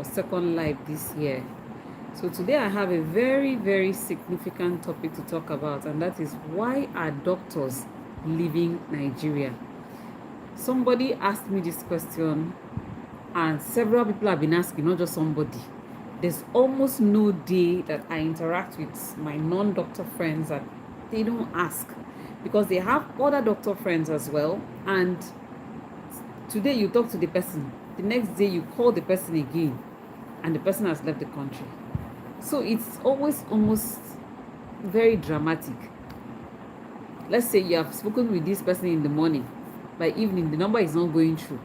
Second Life this year. So today I have a very, very significant topic to talk about, and that is why are doctors leaving Nigeria? Somebody asked me this question, and several people have been asking, not just somebody. There's almost no day that I interact with my non-doctor friends that they don't ask, because they have other doctor friends as well. And today you talk to the person, the next day you call the person again, and the person has left the country. So it's always almost very dramatic. Let's say you have spoken with this person in the morning, by evening the number is not going through.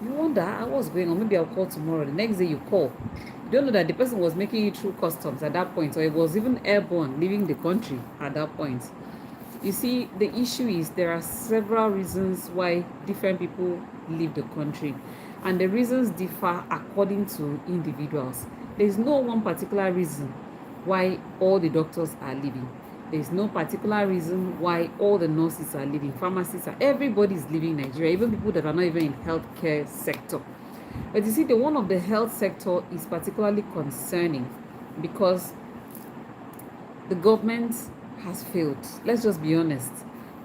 You wonder what's going on. Maybe I'll call tomorrow. The next day you call, you don't know that the person was making it through customs at that point, or it was even airborne leaving the country at that point. You see, the issue is there are several reasons why different people leave the country, and the reasons differ according to individuals. There is no one particular reason why all the doctors are leaving. There is no particular reason why all the nurses are leaving, pharmacists are, everybody is leaving Nigeria, even people that are not even in healthcare sector. But you see, the one of the health sector is particularly concerning because the government has failed. Let's just be honest.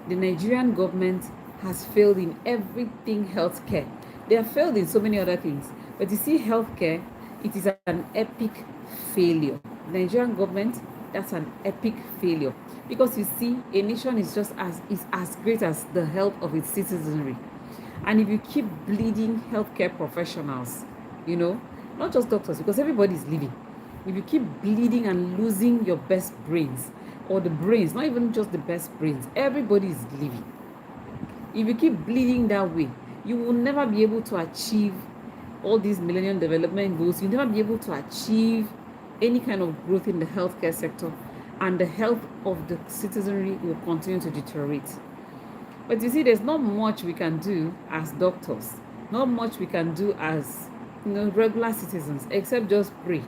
The Nigerian government has failed in everything healthcare. They have failed in so many other things. But you see, healthcare, it is an epic failure. The Nigerian government, that's an epic failure. Because you see, a nation is as great as the health of its citizenry. And if you keep bleeding healthcare professionals, not just doctors, because everybody is leaving. If you keep bleeding and losing your best brains, or the brains, not even just the best brains, everybody is leaving. If you keep bleeding that way, you will never be able to achieve all these Millennium Development Goals. You'll never be able to achieve any kind of growth in the healthcare sector, and the health of the citizenry will continue to deteriorate. But you see, there's not much we can do as doctors, not much we can do as regular citizens, except just pray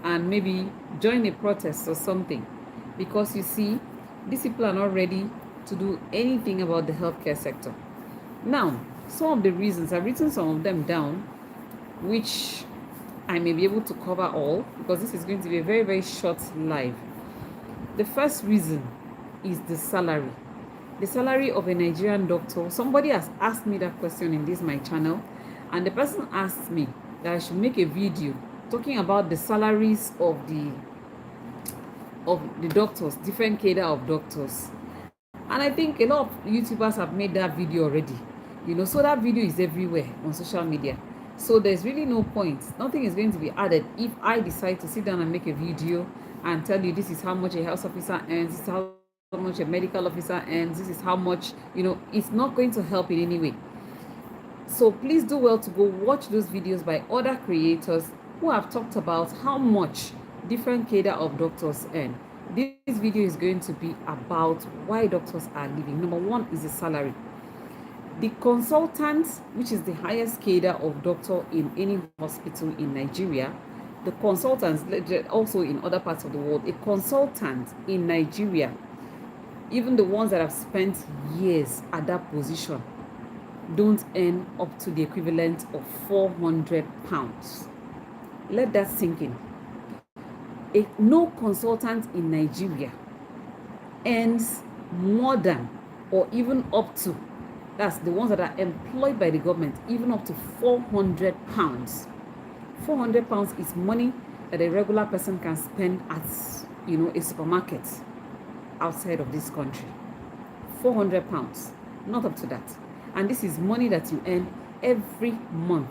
and maybe join a protest or something. Because you see, these people are not ready to do anything about the healthcare sector. Now, some of the reasons, I've written some of them down, which I may be able to cover all, because this is going to be a very, very short live. The first reason is the salary. The salary of a Nigerian doctor. Somebody has asked me that question in my channel, and the person asked me that I should make a video talking about the salaries of the doctors, different cadre of doctors. And I think a lot of YouTubers have made that video already. So that video is everywhere on social media. So there's really no point. Nothing is going to be added if I decide to sit down and make a video and tell you this is how much a health officer earns, this is how much a medical officer earns, this is how much, it's not going to help in any way. So please do well to go watch those videos by other creators who have talked about how much different cadre of doctors earn. This video is going to be about why doctors are leaving. Number one is the salary. The consultants, which is the highest cadre of doctor in any hospital in Nigeria, the consultants also in other parts of the world, a consultant in Nigeria, even the ones that have spent years at that position, don't earn up to the equivalent of £400. Let that sink in. No consultant in Nigeria earns more than, or even up to, that's the ones that are employed by the government, even up to £400. £400 is money that a regular person can spend at, a supermarket outside of this country. £400, not up to that. And this is money that you earn every month.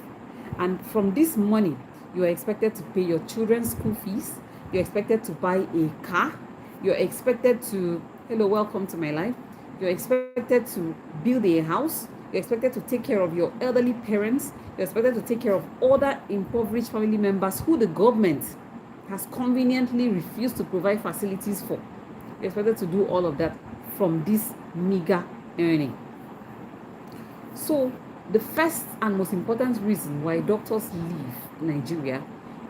And from this money, you are expected to pay your children's school fees. You're expected to buy a car. You're expected to, hello, welcome to my life. You're expected to build a house. You're expected to take care of your elderly parents. You're expected to take care of other impoverished family members who the government has conveniently refused to provide facilities for. You're expected to do all of that from this meager earning. So the first and most important reason why doctors leave Nigeria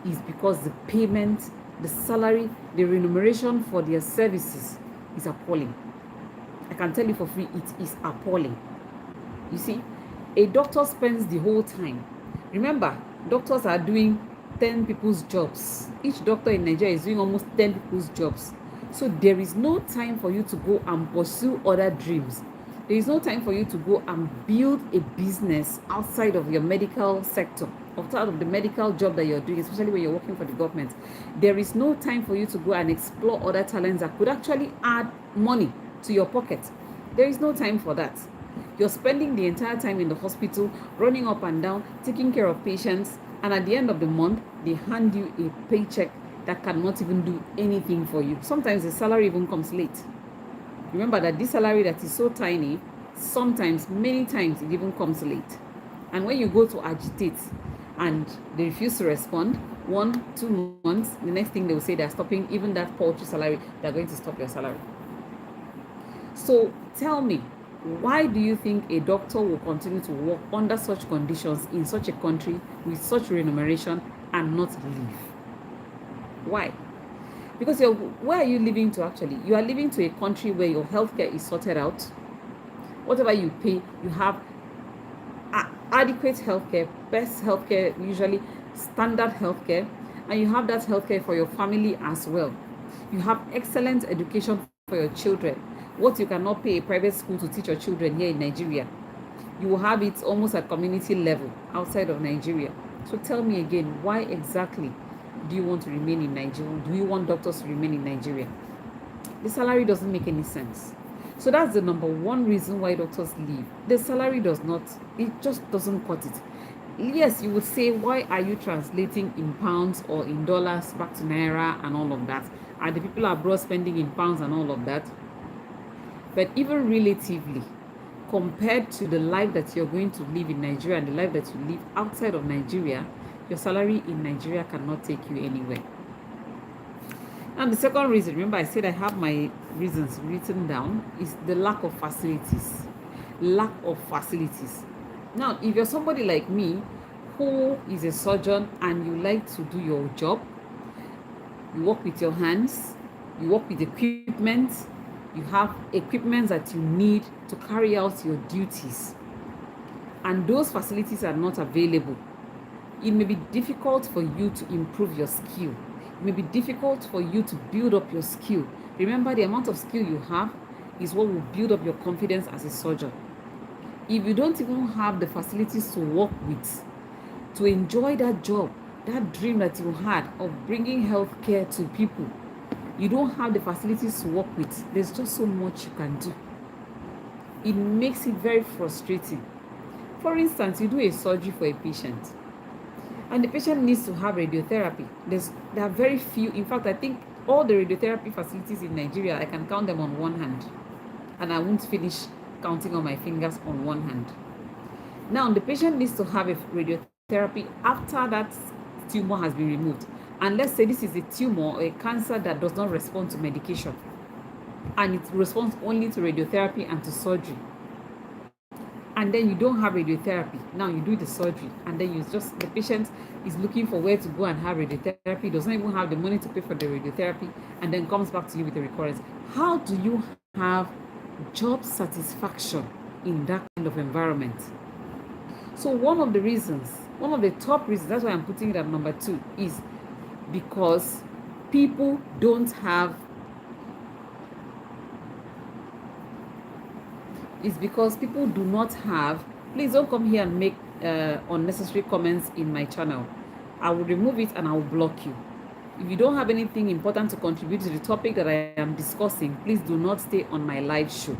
is because the payment, the salary, the remuneration for their services is appalling. I can tell you for free, it is appalling. You see, a doctor spends the whole time. Remember, doctors are doing 10 people's jobs. Each doctor in Nigeria is doing almost 10 people's jobs. So there is no time for you to go and pursue other dreams. There is no time for you to go and build a business outside of your medical sector, outside of the medical job that you're doing, especially when you're working for the government. There is no time for you to go and explore other talents that could actually add money to your pocket. There is no time for that. You're spending the entire time in the hospital, running up and down, taking care of patients, and at the end of the month, they hand you a paycheck that cannot even do anything for you. Sometimes the salary even comes late. Remember that this salary that is so tiny, sometimes, many times, it even comes late. And when you go to agitate and they refuse to respond, 1-2 months, the next thing they will say they're stopping even that paltry salary, they're going to stop your salary. So tell me, why do you think a doctor will continue to work under such conditions in such a country with such remuneration and not leave? Why? Because where are you living to actually? You are living to a country where your healthcare is sorted out. Whatever you pay, you have adequate healthcare, best healthcare, usually standard healthcare, and you have that healthcare for your family as well. You have excellent education for your children. What you cannot pay a private school to teach your children here in Nigeria, you will have it almost at community level outside of Nigeria. So tell me again, why exactly do you want to remain in Nigeria? Do you want doctors to remain in Nigeria? The salary doesn't make any sense. So that's the number one reason why doctors leave. The salary does not, it just doesn't cut it. Yes, you would say, why are you translating in pounds or in dollars back to naira and all of that? Are the people abroad spending in pounds and all of that? But even relatively, compared to the life that you're going to live in Nigeria and the life that you live outside of Nigeria, your salary in Nigeria cannot take you anywhere. And the second reason, remember I said I have my reasons written down, is the lack of facilities. Lack of facilities. Now, if you're somebody like me who is a surgeon and you like to do your job, you work with your hands, you work with equipment, you have equipment that you need to carry out your duties, and those facilities are not available, it may be difficult for you to improve your skill. It may be difficult for you to build up your skill. Remember, the amount of skill you have is what will build up your confidence as a surgeon. If you don't even have the facilities to work with, to enjoy that job, that dream that you had of bringing healthcare to people, you don't have the facilities to work with, there's just so much you can do. It makes it very frustrating. For instance, you do a surgery for a patient, and the patient needs to have radiotherapy. There are very few. In fact, I think all the radiotherapy facilities in Nigeria, I can count them on one hand, and I won't finish counting on my fingers on one hand. Now, the patient needs to have a radiotherapy after that tumor has been removed. And let's say this is a tumor or a cancer that does not respond to medication, and it responds only to radiotherapy and to surgery. And then you don't have radiotherapy. Now you do the surgery, and then the patient is looking for where to go and have radiotherapy, doesn't even have the money to pay for the radiotherapy, and then comes back to you with a recurrence. How do you have job satisfaction in that kind of environment? So one of the top reasons, that's why I'm putting it at number 2, is because people don't have, do not have. Please don't come here and make unnecessary comments in my channel. I will remove it and I will block you. If you don't have anything important to contribute to the topic that I am discussing, please do not stay on my live show.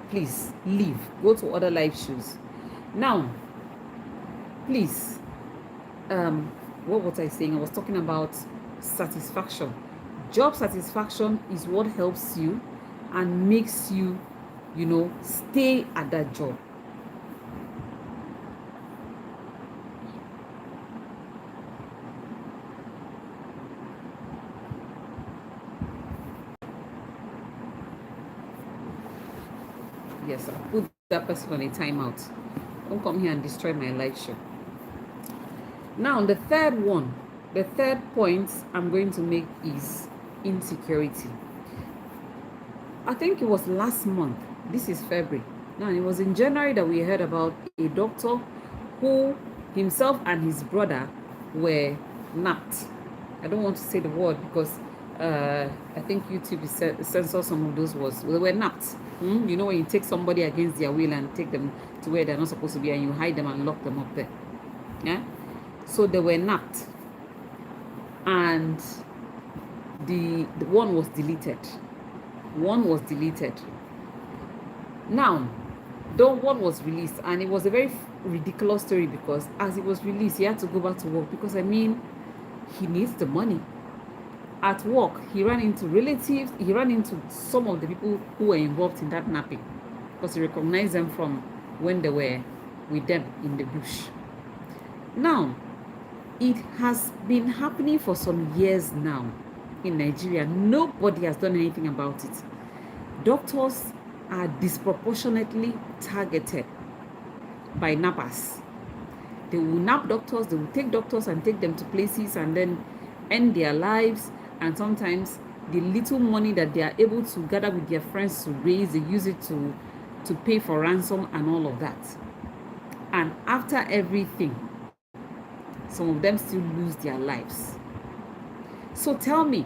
Please leave, go to other live shows. Now, please, what was I saying? I was talking about satisfaction. Job satisfaction is what helps you and makes you, stay at that job. Yes, I'll put that person on a timeout. Don't come here and destroy my live show. Now, the third point I'm going to make is insecurity. I think it was last month. This is February. Now, it was in January that we heard about a doctor who himself and his brother were napped. I don't want to say the word because I think YouTube is censor some of those words. They were napped. You know, when you take somebody against their will and take them to where they're not supposed to be, and you hide them and lock them up there. Yeah. So they were napped, and the one was deleted. One was deleted. Now, though one was released, and it was a very ridiculous story because as it was released, he had to go back to work because I mean, he needs the money. At work, he ran into relatives, he ran into some of the people who were involved in that napping because he recognized them from when they were with them in the bush. Now, it has been happening for some years now in Nigeria. Nobody has done anything about it. Doctors are disproportionately targeted by nappers. They will nap doctors, they will take doctors and take them to places and then end their lives. And sometimes the little money that they are able to gather with their friends to raise, they use it to pay for ransom and all of that. And after everything, some of them still lose their lives. So tell me,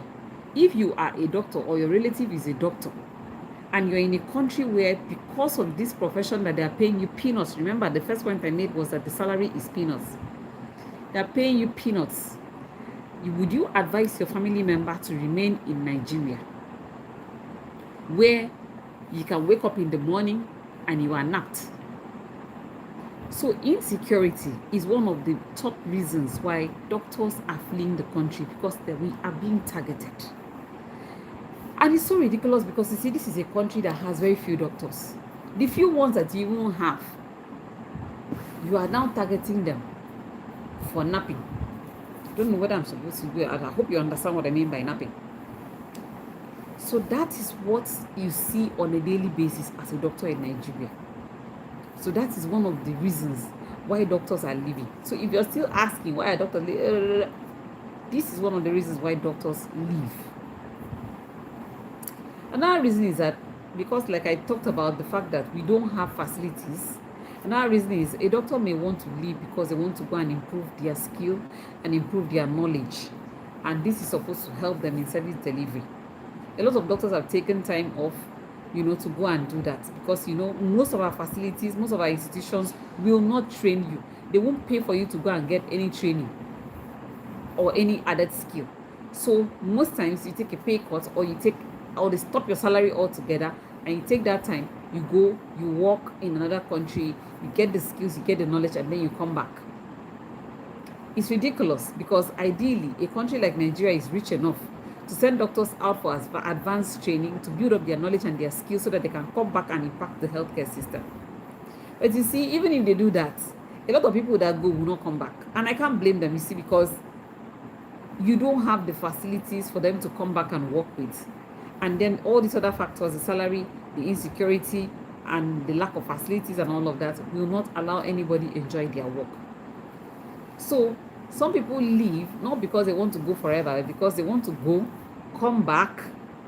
if you are a doctor or your relative is a doctor, and you're in a country where because of this profession that they are paying you peanuts, remember the first point I made was that the salary is peanuts. They're paying you peanuts. Would you advise your family member to remain in Nigeria where you can wake up in the morning and you are napped? So insecurity is one of the top reasons why doctors are fleeing the country because we are being targeted. And it's so ridiculous because you see, this is a country that has very few doctors. The few ones that you even have, you are now targeting them for napping. I don't know what I'm supposed to do. I hope you understand what I mean by napping. So that is what you see on a daily basis as a doctor in Nigeria. So that is one of the reasons why doctors are leaving. So if you're still asking why a doctor leave, this is one of the reasons why doctors leave. Another reason is that because, like I talked about, the fact that we don't have facilities. Another reason is a doctor may want to leave because they want to go and improve their skill and improve their knowledge. And this is supposed to help them in service delivery. A lot of doctors have taken time off, to go and do that because, most of our facilities, most of our institutions will not train you. They won't pay for you to go and get any training or any added skill. So most times you take a pay cut or they stop your salary altogether and you take that time, you go, you work in another country, you get the skills, you get the knowledge, and then you come back. It's ridiculous because ideally, a country like Nigeria is rich enough to send doctors out for advanced training to build up their knowledge and their skills so that they can come back and impact the healthcare system. But you see, even if they do that, a lot of people that go will not come back. And I can't blame them, you see, because you don't have the facilities for them to come back and work with. And then all these other factors, the salary, the insecurity, and the lack of facilities and all of that will not allow anybody enjoy their work. So some people leave not because they want to go forever, but because they want to go, come back,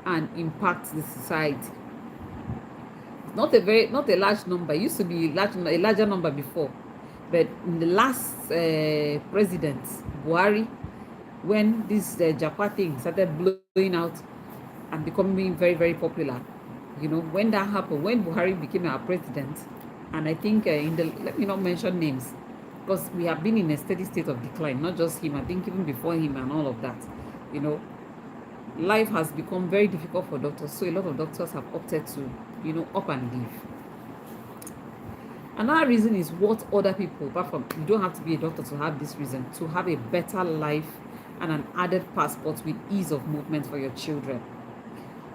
and impact the society. Not a large number. It used to be a larger number before, but in the last president Buhari, when this Japa thing started blowing out and becoming very, very popular, when that happened, when Buhari became our president, and I think let me not mention names because we have been in a steady state of decline, not just him, I think even before him and all of that, life has become very difficult for doctors, so a lot of doctors have opted to, up and leave. Another reason is what other people, apart from, you don't have to be a doctor to have this reason, to have a better life and an added passport with ease of movement for your children.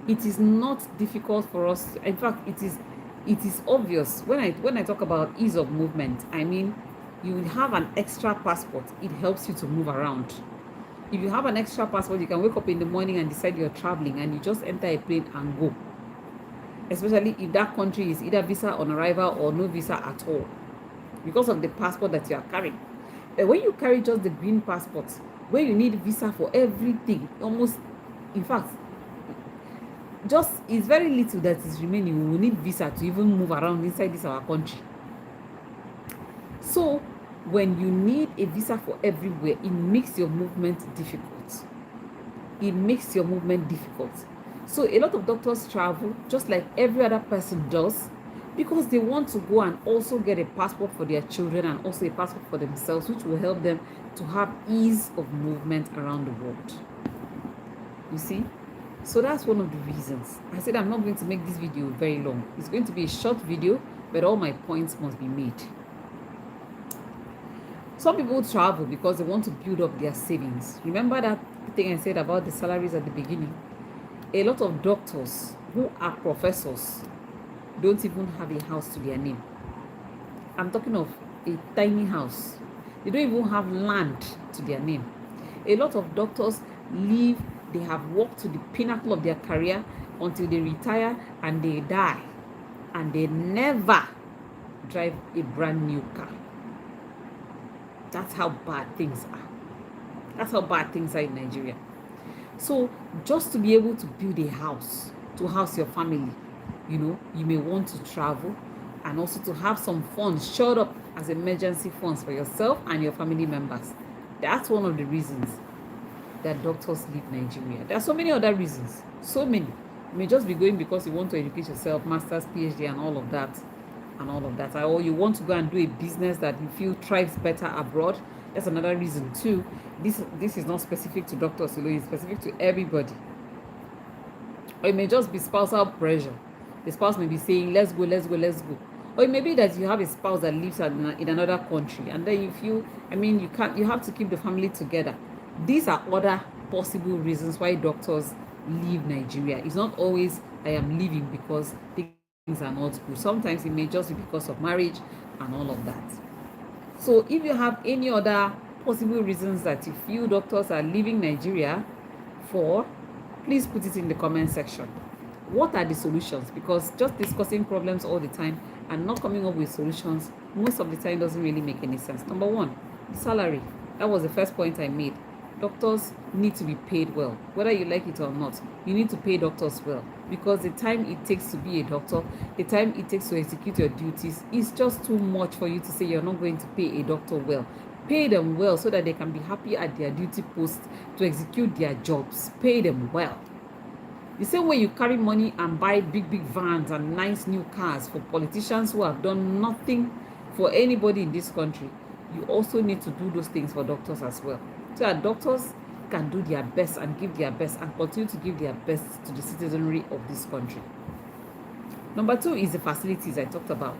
It is not difficult for us. In fact, it is obvious. When I talk about ease of movement, I mean you will have an extra passport. It helps you to move around. If you have an extra passport, you can wake up in the morning and decide you're traveling and you just enter a plane and go. Especially if that country is either visa on arrival or no visa at all, because of the passport that you are carrying. But when you carry just the green passport, where you need visa for everything, almost, in fact, just is very little that is remaining. We will need visa to even move around inside this our country. So when you need a visa for everywhere, it makes your movement difficult. It makes your movement difficult. So a lot of doctors travel just like every other person does, because they want to go and also get a passport for their children and also a passport for themselves, which will help them to have ease of movement around the world. You see? So that's one of the reasons. I said I'm not going to make this video very long. It's going to be a short video, but all my points must be made. Some people travel because they want to build up their savings. Remember that thing I said about the salaries at the beginning? A lot of doctors who are professors don't even have a house to their name. I'm talking of a tiny house. They don't even have land to their name. A lot of doctors live, they have walked to the pinnacle of their career until they retire and they die. And they never drive a brand new car. That's how bad things are. That's how bad things are in Nigeria. So just to be able to build a house, to house your family, you know, you may want to travel and also to have some funds shored up as emergency funds for yourself and your family members. That's one of the reasons that doctors leave Nigeria. There are so many other reasons. So many. You may just be going because you want to educate yourself, master's, PhD, and all of that. Or you want to go and do a business that you feel thrives better abroad. That's another reason too. This is not specific to doctors alone, it's specific to everybody. Or it may just be spousal pressure. The spouse may be saying, let's go. Or it may be that you have a spouse that lives in another country, and then you feel, you have to keep the family together. These are other possible reasons why doctors leave Nigeria. It's not always I am leaving because things are not good. Sometimes it may just be because of marriage and all of that. So if you have any other possible reasons that you feel doctors are leaving Nigeria for, please put it in the comment section. What are the solutions? Because just discussing problems all the time and not coming up with solutions most of the time doesn't really make any sense. Number one, salary. That was the first point I made. Doctors need to be paid well. Whether you like it or not, you need to pay doctors well, because the time it takes to be a doctor, the time it takes to execute your duties is just too much for you to say you're not going to pay a doctor well. Pay them well so that they can be happy at their duty post to execute their jobs. Pay them well. The same way you carry money and buy big vans and nice new cars for politicians who have done nothing for anybody in this country, you also need to do those things for doctors as well, so that doctors can do their best and give their best and continue to give their best to the citizenry of this country. Number two is the facilities I talked about.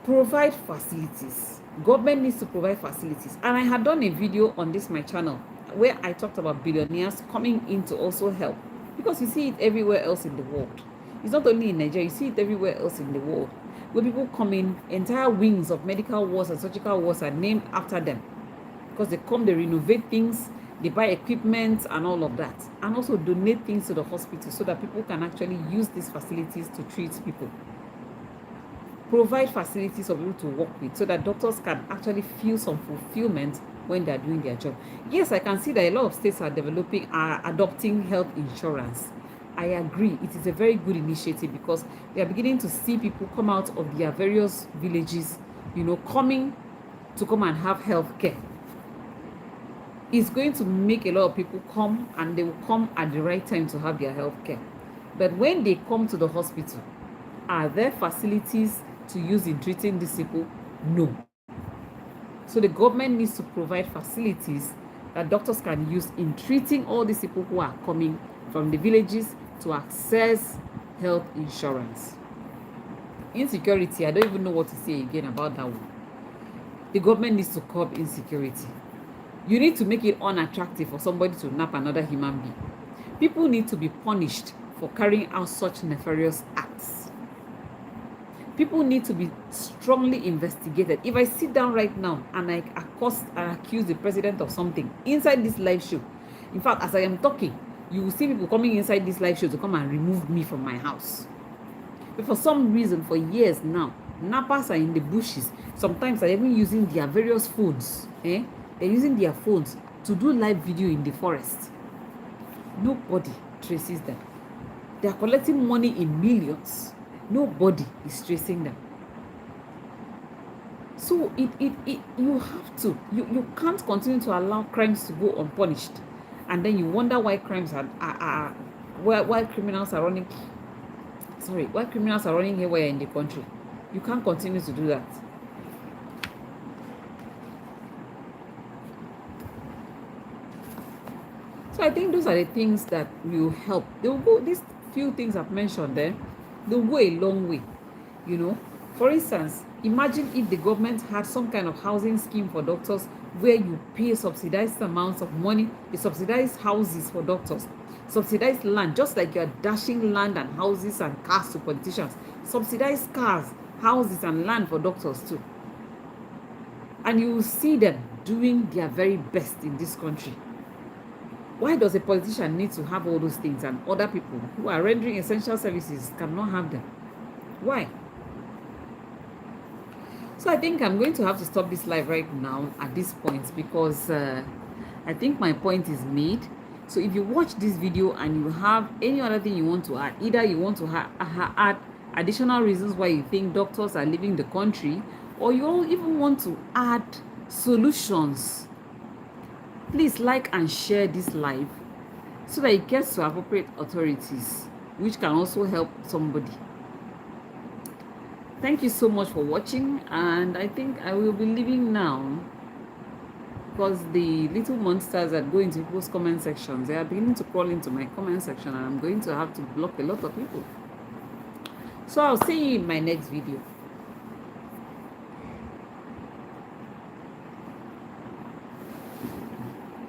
Provide facilities. Government needs to provide facilities. And I had done a video on this my channel where I talked about billionaires coming in to also help, because you see it everywhere else in the world. It's not only in Nigeria, you see it everywhere else in the world, where people come in, entire wings of medical wards and surgical wards are named after them, because they come, they renovate things, they buy equipment and all of that, and also donate things to the hospital so that people can actually use these facilities to treat people. Provide facilities for people to work with so that doctors can actually feel some fulfillment when they're doing their job. Yes, I can see that a lot of states are adopting health insurance. I agree, it is a very good initiative, because we are beginning to see people come out of their various villages, coming to come and have health care. It's going to make a lot of people come, and they will come at the right time to have their health care. But when they come to the hospital, are there facilities to use in treating these people? No. So the government needs to provide facilities that doctors can use in treating all these people who are coming from the villages to access health insurance. Insecurity, I don't even know what to say again about that one. The government needs to curb insecurity. You need to make it unattractive for somebody to nap another human being. People need to be punished for carrying out such nefarious acts. People need to be strongly investigated. If I sit down right now and I accost and accuse the president of something inside this live show, in fact, as I am talking, you will see people coming inside this live show to come and remove me from my house. But for some reason, for years now, nappers are in the bushes. Sometimes they're even using their various phones. They're using their phones to do live video in the forest. Nobody traces them. They are collecting money in millions. Nobody is tracing them. So you have to, you can't continue to allow crimes to go unpunished, and then you wonder why crimes are why criminals are running, sorry, why criminals are running haywire in the country. You can't continue to do that. So I think those are the things that will help. They will go, these few things I've mentioned there, they'll go a long way. You know, for instance, imagine if the government had some kind of housing scheme for doctors where you pay subsidized amounts of money, you subsidize houses for doctors, subsidized land, just like you're dashing land and houses and cars to politicians, subsidize cars, houses, and land for doctors too. And you will see them doing their very best in this country. Why does a politician need to have all those things and other people who are rendering essential services cannot have them? Why? So I think I'm going to have to stop this live right now at this point, because I think my point is made. So if you watch this video and you have any other thing you want to add, either you want to add additional reasons why you think doctors are leaving the country, or you even want to add solutions, please like and share this live so that it gets to appropriate authorities, which can also help somebody. Thank you so much for watching, and I think I will be leaving now because the little monsters that go into people's comment sections, they are beginning to crawl into my comment section, and I'm going to have to block a lot of people. So I'll see you in my next video.